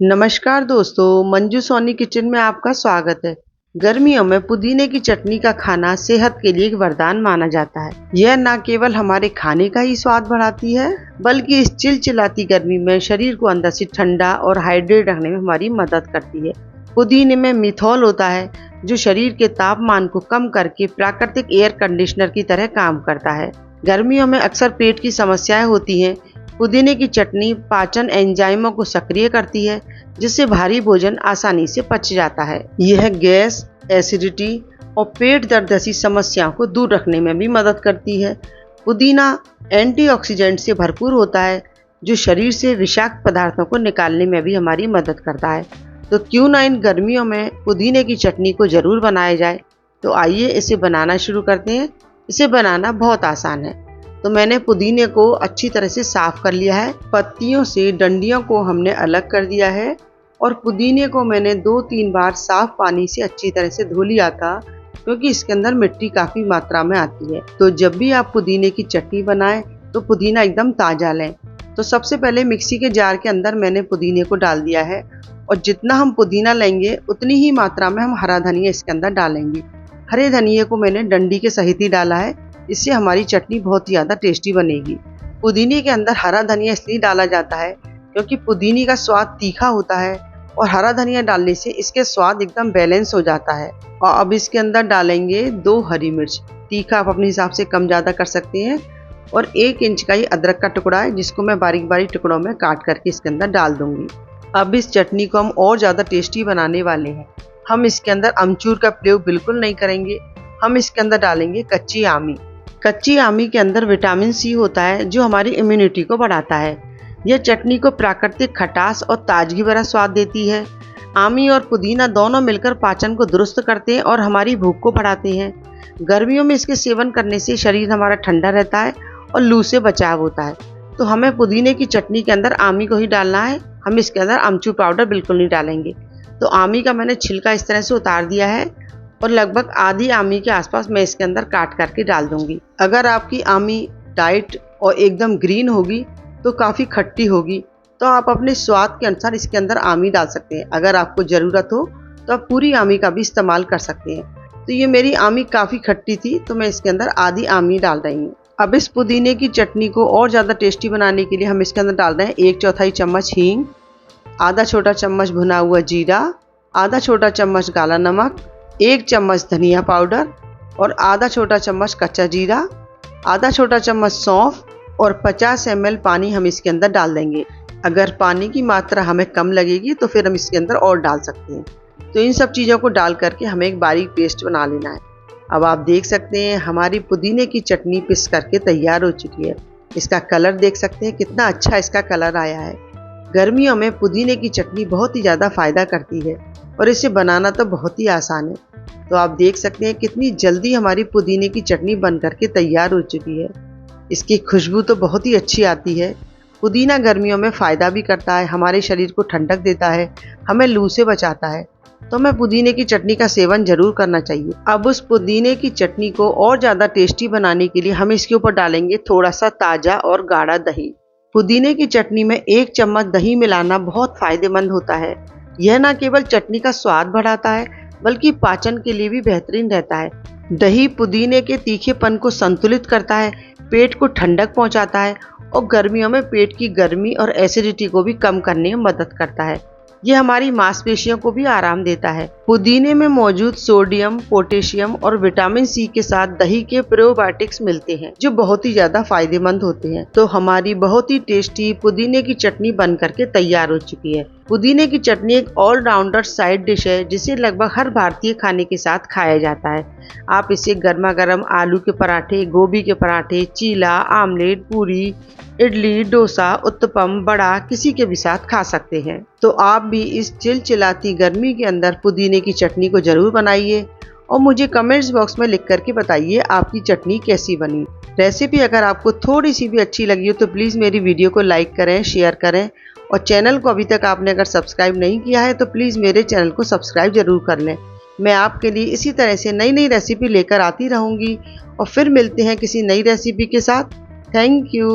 नमस्कार दोस्तों, मंजू सोनी किचन में आपका स्वागत है। गर्मियों में पुदीने की चटनी का खाना सेहत के लिए एक वरदान माना जाता है। यह न केवल हमारे खाने का ही स्वाद बढ़ाती है, बल्कि इस चिलचिलाती गर्मी में शरीर को अंदर से ठंडा और हाइड्रेट रखने में हमारी मदद करती है। पुदीने में मिथॉल होता है, जो शरीर के तापमान को कम करके प्राकृतिक एयर कंडीशनर की तरह काम करता है। गर्मियों में अक्सर पेट की समस्याएं होती हैं। पुदीने की चटनी पाचन एंजाइमों को सक्रिय करती है, जिससे भारी भोजन आसानी से पच जाता है। यह गैस, एसिडिटी और पेट दर्द जैसी समस्याओं को दूर रखने में भी मदद करती है। पुदीना एंटीऑक्सीडेंट से भरपूर होता है, जो शरीर से विषाक्त पदार्थों को निकालने में भी हमारी मदद करता है। तो क्यों ना इन गर्मियों में पुदीने की चटनी को जरूर बनाया जाए। तो आइए इसे बनाना शुरू करते हैं। इसे बनाना बहुत आसान है। तो मैंने पुदीने को अच्छी तरह से साफ कर लिया है। पत्तियों से डंडियों को हमने अलग कर दिया है और पुदीने को मैंने 2-3 बार साफ पानी से अच्छी तरह से धो लिया था, क्योंकि इसके अंदर मिट्टी काफ़ी मात्रा में आती है। तो जब भी आप पुदीने की चटनी बनाएं तो पुदीना एकदम ताज़ा लें। तो सबसे पहले मिक्सी के जार के अंदर मैंने पुदीने को डाल दिया है और जितना हम पुदीना लेंगे उतनी ही मात्रा में हम हरा धनिया इसके अंदर डालेंगे। हरे धनिये को मैंने डंडी के सहित ही डाला है, इससे हमारी चटनी बहुत ही ज़्यादा टेस्टी बनेगी। पुदीने के अंदर हरा धनिया इसलिए डाला जाता है क्योंकि पुदीने का स्वाद तीखा होता है और हरा धनिया डालने से इसके स्वाद एकदम बैलेंस हो जाता है। और अब इसके अंदर डालेंगे 2 हरी मिर्च। तीखा आप अपने हिसाब से कम ज़्यादा कर सकते हैं। और 1 इंच का ही अदरक का टुकड़ा है, जिसको मैं बारीक बारीक टुकड़ों में काट करके इसके अंदर डाल दूंगी। अब इस चटनी को हम और ज़्यादा टेस्टी बनाने वाले हैं। हम इसके अंदर अमचूर का प्रयोग बिल्कुल नहीं करेंगे। हम इसके अंदर डालेंगे कच्ची आमी। कच्ची आमी के अंदर विटामिन सी होता है, जो हमारी इम्यूनिटी को बढ़ाता है। यह चटनी को प्राकृतिक खटास और ताजगी भरा स्वाद देती है। आमी और पुदीना दोनों मिलकर पाचन को दुरुस्त करते हैं और हमारी भूख को बढ़ाते हैं। गर्मियों में इसके सेवन करने से शरीर हमारा ठंडा रहता है और लू से बचाव होता है। तो हमें पुदीने की चटनी के अंदर आमी को ही डालना है। हम इसके अंदर अमचूर पाउडर बिल्कुल नहीं डालेंगे। तो आमी का मैंने छिलका इस तरह से उतार दिया है और लगभग आधी आमी के आसपास मैं इसके अंदर काट करके डाल दूंगी। अगर आपकी आमी डाइट और एकदम ग्रीन होगी तो काफ़ी खट्टी होगी, तो आप अपने स्वाद के अनुसार इसके अंदर आमी डाल सकते हैं। अगर आपको ज़रूरत हो तो आप पूरी आमी का भी इस्तेमाल कर सकते हैं। तो ये मेरी आमी काफ़ी खट्टी थी, तो मैं इसके अंदर आधी आमी डाल रही हूँ। अब इस पुदीने की चटनी को और ज़्यादा टेस्टी बनाने के लिए हम इसके अंदर डाल रहे हैं 1/4 चम्मच हींग, आधा छोटा चम्मच भुना हुआ जीरा, आधा छोटा चम्मच काला नमक, 1 चम्मच धनिया पाउडर और आधा छोटा चम्मच कच्चा जीरा, आधा छोटा चम्मच सौंफ और 50 ml पानी हम इसके अंदर डाल देंगे। अगर पानी की मात्रा हमें कम लगेगी तो फिर हम इसके अंदर और डाल सकते हैं। तो इन सब चीज़ों को डाल करके हमें एक बारीक पेस्ट बना लेना है। अब आप देख सकते हैं हमारी पुदीने की चटनी पिस करके तैयार हो चुकी है। इसका कलर देख सकते हैं, कितना अच्छा इसका कलर आया है। गर्मियों में पुदीने की चटनी बहुत ही ज़्यादा फ़ायदा करती है और इसे बनाना तो बहुत ही आसान है। तो आप देख सकते हैं कितनी जल्दी हमारी पुदीने की चटनी बन करके तैयार हो चुकी है। इसकी खुशबू तो बहुत ही अच्छी आती है। पुदीना गर्मियों में फ़ायदा भी करता है, हमारे शरीर को ठंडक देता है, हमें लू से बचाता है। तो हमें पुदीने की चटनी का सेवन जरूर करना चाहिए। अब उस पुदीने की चटनी को और ज़्यादा टेस्टी बनाने के लिए हम इसके ऊपर डालेंगे थोड़ा सा ताज़ा और गाढ़ा दही। पुदीने की चटनी में 1 चम्मच दही मिलाना बहुत फ़ायदेमंद होता है। यह न केवल चटनी का स्वाद बढ़ाता है, बल्कि पाचन के लिए भी बेहतरीन रहता है। दही पुदीने के तीखेपन को संतुलित करता है, पेट को ठंडक पहुंचाता है और गर्मियों में पेट की गर्मी और एसिडिटी को भी कम करने में मदद करता है। यह हमारी मांसपेशियों को भी आराम देता है। पुदीने में मौजूद सोडियम, पोटेशियम और विटामिन सी के साथ दही के प्रोबायोटिक्स मिलते हैं, जो बहुत ही ज्यादा फायदेमंद होते हैं। तो हमारी बहुत ही टेस्टी पुदीने की चटनी बन करके तैयार हो चुकी है। पुदीने की चटनी एक ऑलराउंडर साइड डिश है, जिसे लगभग हर भारतीय खाने के साथ खाया जाता है। आप इसे गर्मा गर्म आलू के पराठे, गोभी के पराठे, चीला, आमलेट, पूरी, इडली, डोसा, उत्तपम, बड़ा किसी के भी साथ खा सकते हैं। तो आप भी इस चिलचिलाती गर्मी के अंदर पुदीने की चटनी को जरूर बनाइए और मुझे कमेंट्स बॉक्स में लिख करके बताइए आपकी चटनी कैसी बनी। रेसिपी अगर आपको थोड़ी सी भी अच्छी लगी हो तो प्लीज़ मेरी वीडियो को लाइक करें, शेयर करें और चैनल को अभी तक आपने अगर सब्सक्राइब नहीं किया है तो प्लीज़ मेरे चैनल को सब्सक्राइब जरूर कर लें। मैं आपके लिए इसी तरह से नई नई रेसिपी लेकर आती रहूँगी और फिर मिलते हैं किसी नई रेसिपी के साथ। Thank you.